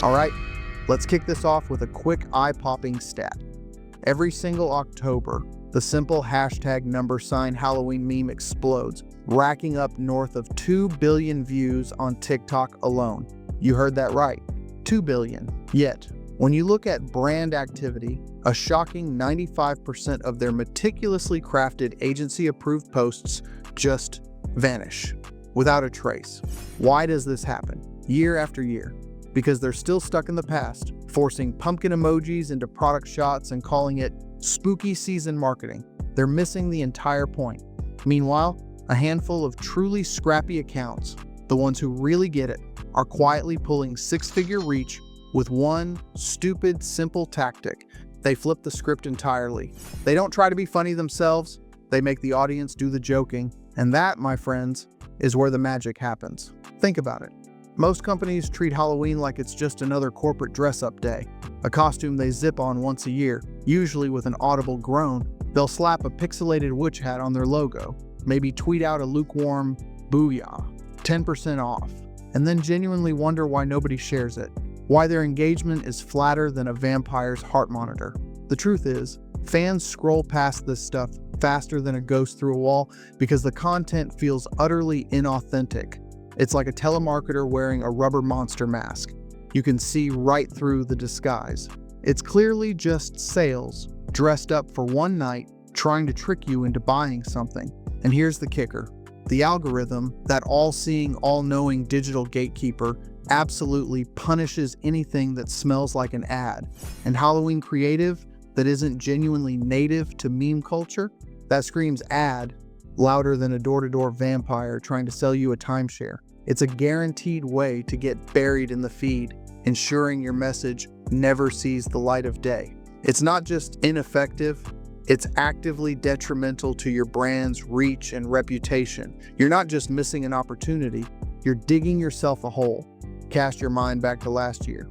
All right, let's kick this off with a quick eye-popping stat. Every single October, the simple #$ Halloween meme explodes, racking up north of 2 billion views on TikTok alone. You heard that right, 2 billion. Yet, when you look at brand activity, a shocking 95% of their meticulously crafted agency-approved posts just vanish without a trace. Why does this happen year after year? Because they're still stuck in the past, forcing pumpkin emojis into product shots and calling it spooky season marketing. They're missing the entire point. Meanwhile, a handful of truly scrappy accounts, the ones who really get it, are quietly pulling six-figure reach with one stupid, simple tactic. They flip the script entirely. They don't try to be funny themselves, they make the audience do the joking. And that, my friends, is where the magic happens. Think about it. Most companies treat Halloween like it's just another corporate dress-up day, a costume they zip on once a year, usually with an audible groan. They'll slap a pixelated witch hat on their logo, maybe tweet out a lukewarm "Booyah," 10% off, and then genuinely wonder why nobody shares it, why their engagement is flatter than a vampire's heart monitor. The truth is, fans scroll past this stuff faster than a ghost through a wall because the content feels utterly inauthentic. It's like a telemarketer wearing a rubber monster mask. You can see right through the disguise. It's clearly just sales, dressed up for one night, trying to trick you into buying something. And here's the kicker. The algorithm, that all-seeing, all-knowing digital gatekeeper, absolutely punishes anything that smells like an ad. And Halloween creative that isn't genuinely native to meme culture, that screams ad louder than a door-to-door vampire trying to sell you a timeshare. It's a guaranteed way to get buried in the feed, ensuring your message never sees the light of day. It's not just ineffective, it's actively detrimental to your brand's reach and reputation. You're not just missing an opportunity, you're digging yourself a hole. Cast your mind back to last year,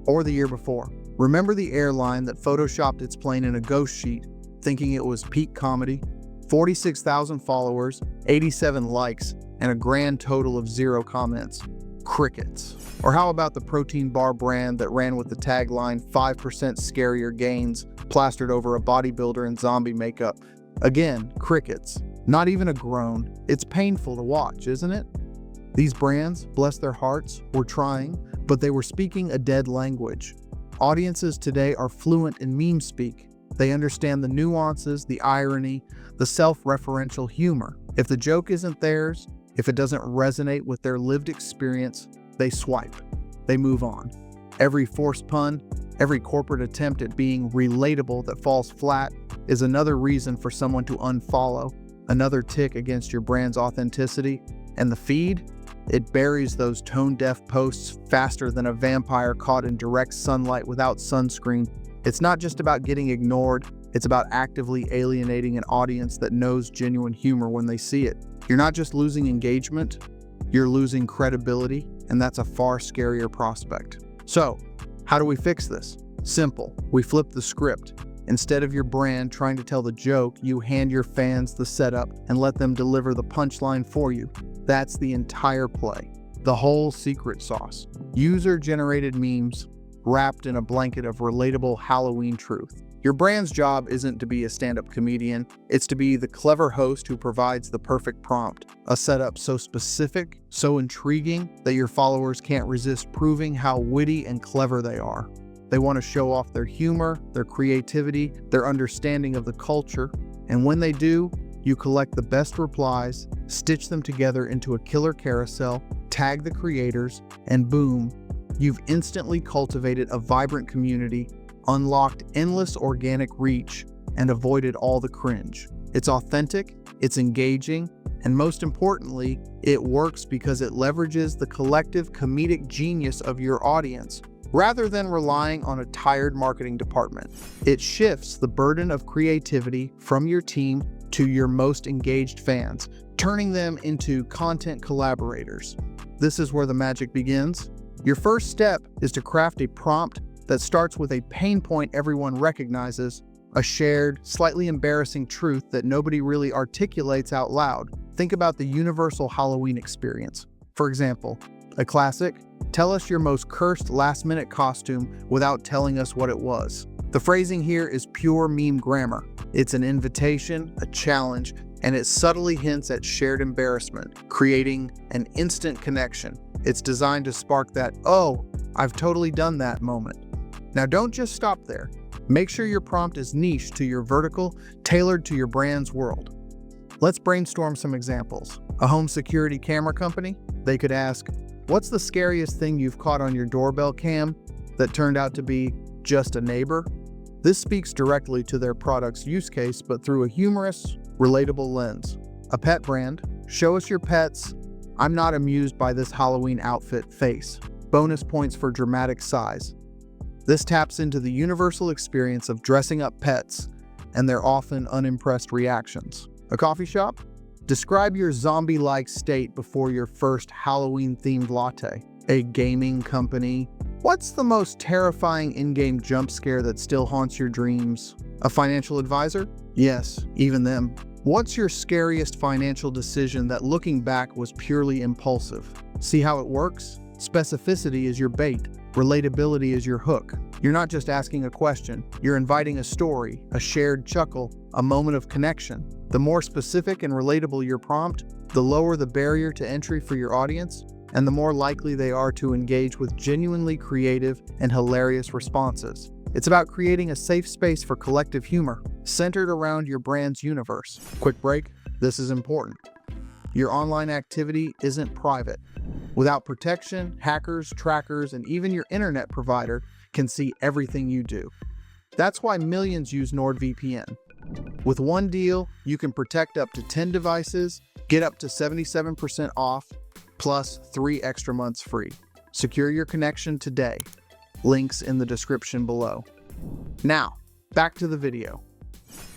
or the year before. Remember the airline that photoshopped its plane in a ghost sheet, thinking it was peak comedy? 46,000 followers, 87 likes, and a grand total of 0 comments. Crickets. Or how about the protein bar brand that ran with the tagline 5% scarier gains plastered over a bodybuilder in zombie makeup? Again, crickets. Not even a groan. It's painful to watch, isn't it? These brands, bless their hearts, were trying, but they were speaking a dead language. Audiences today are fluent in meme speak. They understand the nuances, the irony, the self-referential humor. If the joke isn't theirs, if it doesn't resonate with their lived experience, they swipe. They move on. Every forced pun, every corporate attempt at being relatable that falls flat is another reason for someone to unfollow, another tick against your brand's authenticity. And the feed? It buries those tone-deaf posts faster than a vampire caught in direct sunlight without sunscreen. It's not just about getting ignored, it's about actively alienating an audience that knows genuine humor when they see it. You're not just losing engagement, you're losing credibility, and that's a far scarier prospect. So, how do we fix this? Simple. We flip the script. Instead of your brand trying to tell the joke, you hand your fans the setup and let them deliver the punchline for you. That's the entire play. The whole secret sauce. User-generated memes wrapped in a blanket of relatable Halloween truth. Your brand's job isn't to be a stand-up comedian, it's to be the clever host who provides the perfect prompt, a setup so specific, so intriguing, that your followers can't resist proving how witty and clever they are. They want to show off their humor, their creativity, their understanding of the culture, and when they do, you collect the best replies, stitch them together into a killer carousel, tag the creators, and boom, you've instantly cultivated a vibrant community, unlocked endless organic reach, and avoided all the cringe. It's authentic, it's engaging, and most importantly, it works because it leverages the collective comedic genius of your audience, rather than relying on a tired marketing department. It shifts the burden of creativity from your team to your most engaged fans, turning them into content collaborators. This is where the magic begins. Your first step is to craft a prompt that starts with a pain point everyone recognizes, a shared, slightly embarrassing truth that nobody really articulates out loud. Think about the universal Halloween experience. For example, a classic, tell us your most cursed last-minute costume without telling us what it was. The phrasing here is pure meme grammar. It's an invitation, a challenge, and it subtly hints at shared embarrassment, creating an instant connection. It's designed to spark that, "Oh, I've totally done that" moment. Now don't just stop there. Make sure your prompt is niche to your vertical, tailored to your brand's world. Let's brainstorm some examples. A home security camera company, they could ask, "What's the scariest thing you've caught on your doorbell cam that turned out to be just a neighbor?" This speaks directly to their product's use case, but through a humorous, relatable lens. A pet brand, show us your pets. I'm not amused by this Halloween outfit face. Bonus points for dramatic size. This taps into the universal experience of dressing up pets and their often unimpressed reactions. A coffee shop, describe your zombie-like state before your first Halloween-themed latte. A gaming company, what's the most terrifying in-game jump scare that still haunts your dreams? A financial advisor? Yes, even them. What's your scariest financial decision that looking back was purely impulsive? See how it works? Specificity is your bait. Relatability is your hook. You're not just asking a question, you're inviting a story, a shared chuckle, a moment of connection. The more specific and relatable your prompt, the lower the barrier to entry for your audience, and the more likely they are to engage with genuinely creative and hilarious responses. It's about creating a safe space for collective humor, centered around your brand's universe. Quick break, this is important. Your online activity isn't private. Without protection, hackers, trackers, and even your internet provider can see everything you do. That's why millions use NordVPN. With one deal, you can protect up to 10 devices, get up to 77% off, plus 3 extra months free. Secure your connection today. Links in the description below. Now, back to the video.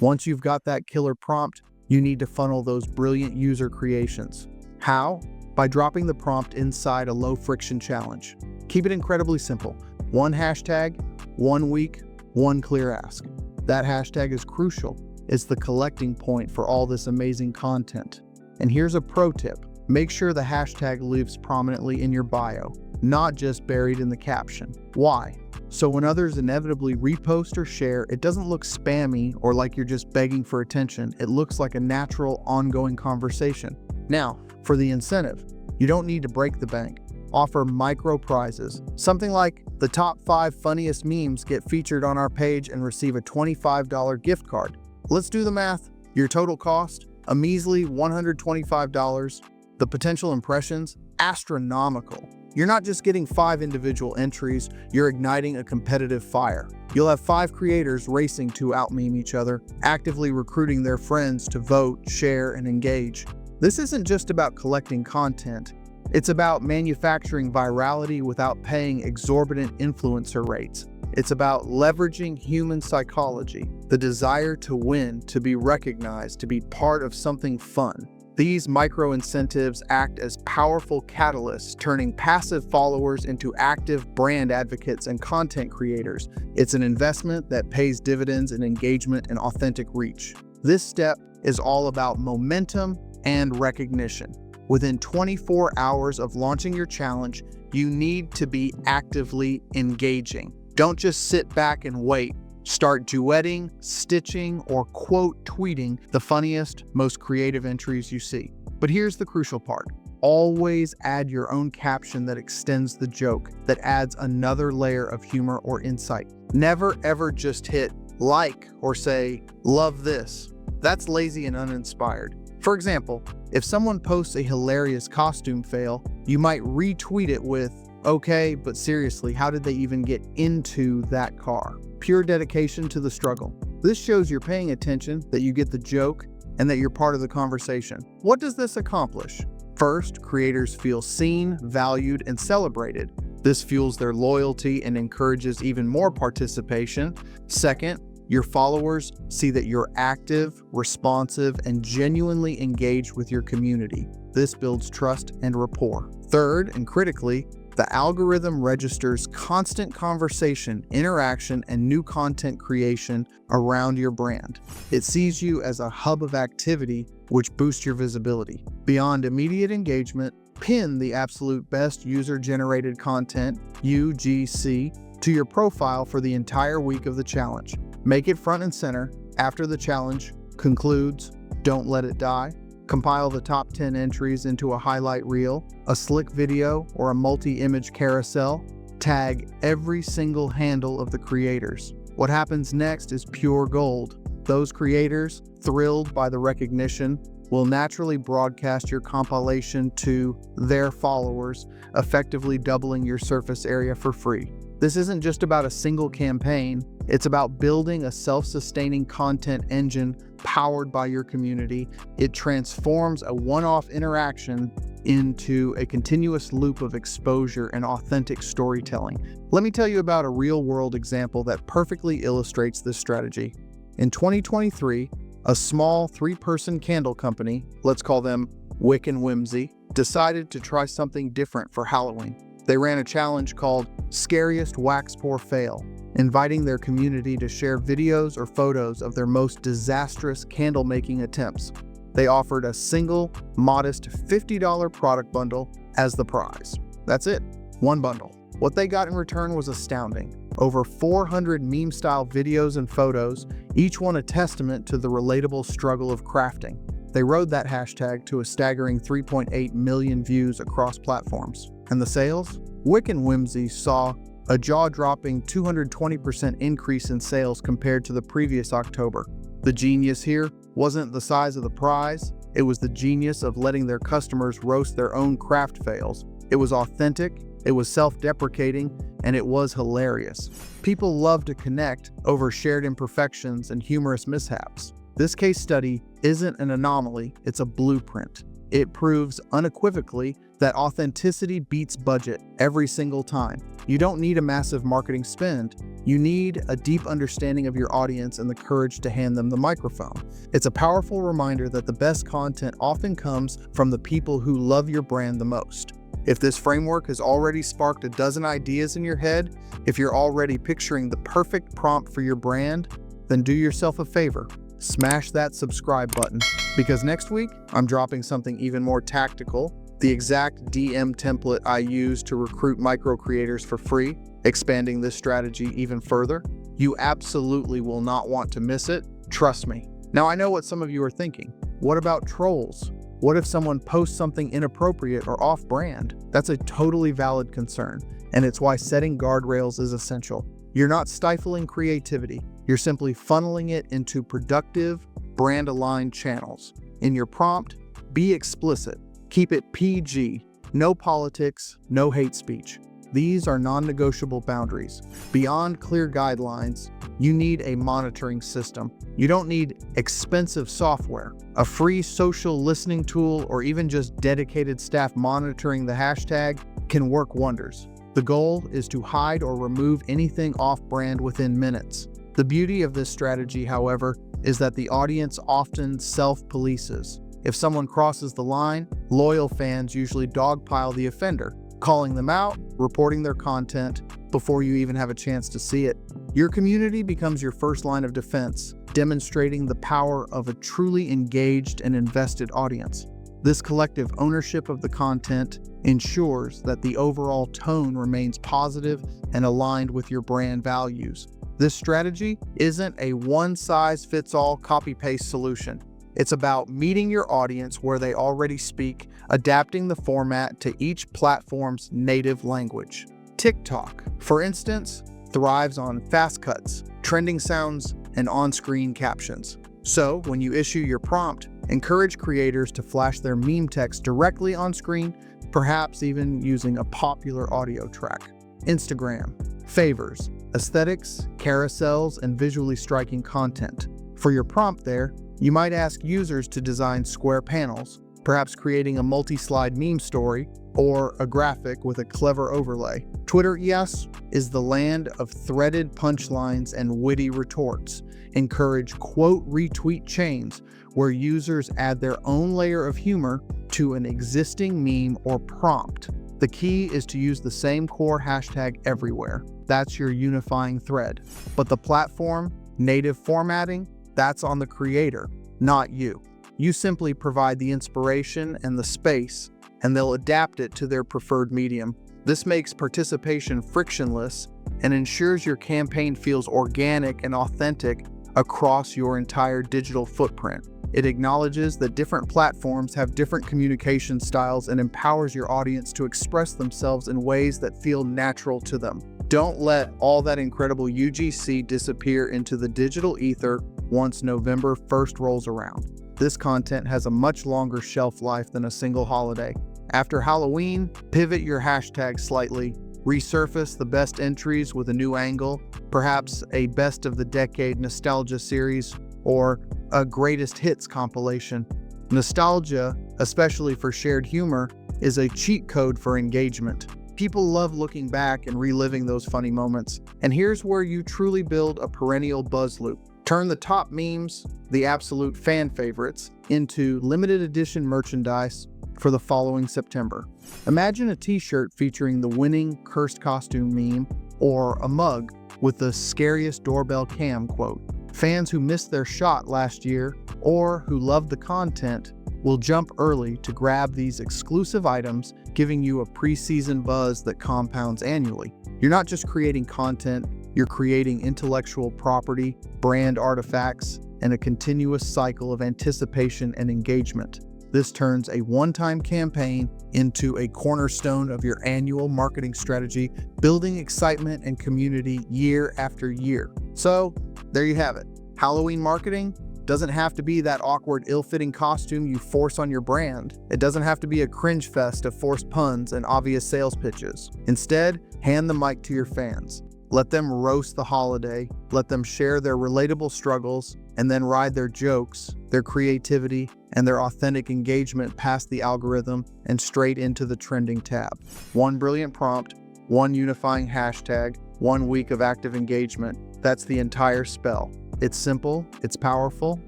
Once you've got that killer prompt, you need to funnel those brilliant user creations. How? By dropping the prompt inside a low-friction challenge. Keep it incredibly simple. 1 hashtag, 1 week, 1 clear ask. That hashtag is crucial. It's the collecting point for all this amazing content. And here's a pro tip. Make sure the hashtag lives prominently in your bio, not just buried in the caption. Why? So when others inevitably repost or share, it doesn't look spammy or like you're just begging for attention. It looks like a natural, ongoing conversation. Now, for the incentive, you don't need to break the bank. Offer micro prizes. Something like the top 5 funniest memes get featured on our page and receive a $25 gift card. Let's do the math. Your total cost, a measly $125. The potential impressions, astronomical. You're not just getting 5 individual entries, you're igniting a competitive fire. You'll have 5 creators racing to out-meme each other, actively recruiting their friends to vote, share, and engage. This isn't just about collecting content. It's about manufacturing virality without paying exorbitant influencer rates. It's about leveraging human psychology, the desire to win, to be recognized, to be part of something fun. These micro-incentives act as powerful catalysts, turning passive followers into active brand advocates and content creators. It's an investment that pays dividends in engagement and authentic reach. This step is all about momentum and recognition. Within 24 hours of launching your challenge, you need to be actively engaging. Don't just sit back and wait. Start duetting, stitching, or quote tweeting the funniest, most creative entries you see. But here's the crucial part. Always add your own caption that extends the joke, that adds another layer of humor or insight. Never ever just hit like or say, "Love this." That's lazy and uninspired. For example, if someone posts a hilarious costume fail, you might retweet it with, "Okay, but seriously, how did they even get into that car?" Pure dedication to the struggle. This shows you're paying attention, that you get the joke, and that you're part of the conversation. What does this accomplish? First, creators feel seen, valued, and celebrated. This fuels their loyalty and encourages even more participation. Second, your followers see that you're active, responsive, and genuinely engaged with your community. This builds trust and rapport. Third, and critically, the algorithm registers constant conversation, interaction, and new content creation around your brand. It sees you as a hub of activity, which boosts your visibility. Beyond immediate engagement, Pin the absolute best user-generated content, UGC, to your profile for the entire week of the challenge. Make it front and center after the challenge concludes. Don't let it die. Compile the top 10 entries into a highlight reel, a slick video, or a multi-image carousel. Tag every single handle of the creators. What happens next is pure gold. Those creators, thrilled by the recognition, will naturally broadcast your compilation to their followers, effectively doubling your surface area for free. This isn't just about a single campaign, it's about building a self-sustaining content engine powered by your community. It transforms a one-off interaction into a continuous loop of exposure and authentic storytelling. Let me tell you about a real-world example that perfectly illustrates this strategy. In 2023, a small 3-person candle company, let's call them Wick and Whimsy, decided to try something different for Halloween. They ran a challenge called Scariest Wax Pour Fail, inviting their community to share videos or photos of their most disastrous candle-making attempts. They offered a single, modest $50 product bundle as the prize. That's it, one bundle. What they got in return was astounding. Over 400 meme-style videos and photos, each one a testament to the relatable struggle of crafting. They rode that hashtag to a staggering 3.8 million views across platforms. And the sales? Wick and Whimsy saw a jaw-dropping 220% increase in sales compared to the previous October. The genius here wasn't the size of the prize, it was the genius of letting their customers roast their own craft fails. It was authentic, it was self-deprecating, and it was hilarious. People love to connect over shared imperfections and humorous mishaps. This case study isn't an anomaly, it's a blueprint. It proves unequivocally that authenticity beats budget every single time. You don't need a massive marketing spend. You need a deep understanding of your audience and the courage to hand them the microphone. It's a powerful reminder that the best content often comes from the people who love your brand the most. If this framework has already sparked a dozen ideas in your head, if you're already picturing the perfect prompt for your brand, then do yourself a favor. Smash that subscribe button, because next week I'm dropping something even more tactical, the exact DM template I use to recruit micro creators for free, expanding this strategy even further. You absolutely will not want to miss it, trust me. Now I know what some of you are thinking. What about trolls? What if someone posts something inappropriate or off-brand? That's a totally valid concern, and it's why setting guardrails is essential. You're not stifling creativity, you're simply funneling it into productive, brand-aligned channels. In your prompt, be explicit. Keep it PG. No politics, no hate speech. These are non-negotiable boundaries. Beyond clear guidelines, you need a monitoring system. You don't need expensive software. A free social listening tool or even just dedicated staff monitoring the hashtag can work wonders. The goal is to hide or remove anything off-brand within minutes. The beauty of this strategy, however, is that the audience often self-polices. If someone crosses the line, loyal fans usually dogpile the offender, calling them out, reporting their content before you even have a chance to see it. Your community becomes your first line of defense, demonstrating the power of a truly engaged and invested audience. This collective ownership of the content ensures that the overall tone remains positive and aligned with your brand values. This strategy isn't a one-size-fits-all copy-paste solution. It's about meeting your audience where they already speak, adapting the format to each platform's native language. TikTok, for instance, thrives on fast cuts, trending sounds, and on-screen captions. So, when you issue your prompt, encourage creators to flash their meme text directly on screen, perhaps even using a popular audio track. Instagram favors aesthetics, carousels, and visually striking content. For your prompt there, you might ask users to design square panels, perhaps creating a multi-slide meme story or a graphic with a clever overlay. Twitter, yes, is the land of threaded punchlines and witty retorts. Encourage quote retweet chains where users add their own layer of humor to an existing meme or prompt. The key is to use the same core hashtag everywhere. That's your unifying thread. But the platform, native formatting, that's on the creator, not you. You simply provide the inspiration and the space, and they'll adapt it to their preferred medium. This makes participation frictionless and ensures your campaign feels organic and authentic across your entire digital footprint. It acknowledges that different platforms have different communication styles and empowers your audience to express themselves in ways that feel natural to them. Don't let all that incredible UGC disappear into the digital ether once November 1st rolls around. This content has a much longer shelf life than a single holiday. After Halloween, pivot your hashtag slightly, resurface the best entries with a new angle, perhaps a best of the decade nostalgia series or a greatest hits compilation. Nostalgia, especially for shared humor, is a cheat code for engagement. People love looking back and reliving those funny moments. And here's where you truly build a perennial buzz loop. Turn the top memes, the absolute fan favorites, into limited edition merchandise for the following September. Imagine a t-shirt featuring the winning cursed costume meme or a mug with the scariest doorbell cam quote. Fans who missed their shot last year or who loved the content will jump early to grab these exclusive items, giving you a preseason buzz that compounds annually. You're not just creating content, you're creating intellectual property, brand artifacts, and a continuous cycle of anticipation and engagement. This turns a one-time campaign into a cornerstone of your annual marketing strategy, building excitement and community year after year. So, there you have it. Halloween marketing doesn't have to be that awkward, ill-fitting costume you force on your brand. It doesn't have to be a cringe fest of forced puns and obvious sales pitches. Instead, hand the mic to your fans. Let them roast the holiday, let them share their relatable struggles, and then ride their jokes, their creativity, and their authentic engagement past the algorithm and straight into the trending tab. One brilliant prompt, one unifying hashtag, 1 week of active engagement. That's the entire spell. It's simple, it's powerful,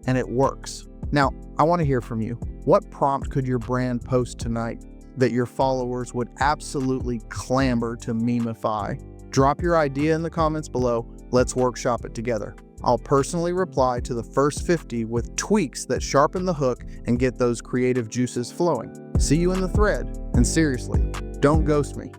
and it works. Now, I want to hear from you. What prompt could your brand post tonight that your followers would absolutely clamor to memeify? Drop your idea in the comments below. Let's workshop it together. I'll personally reply to the first 50 with tweaks that sharpen the hook and get those creative juices flowing. See you in the thread, and seriously, don't ghost me.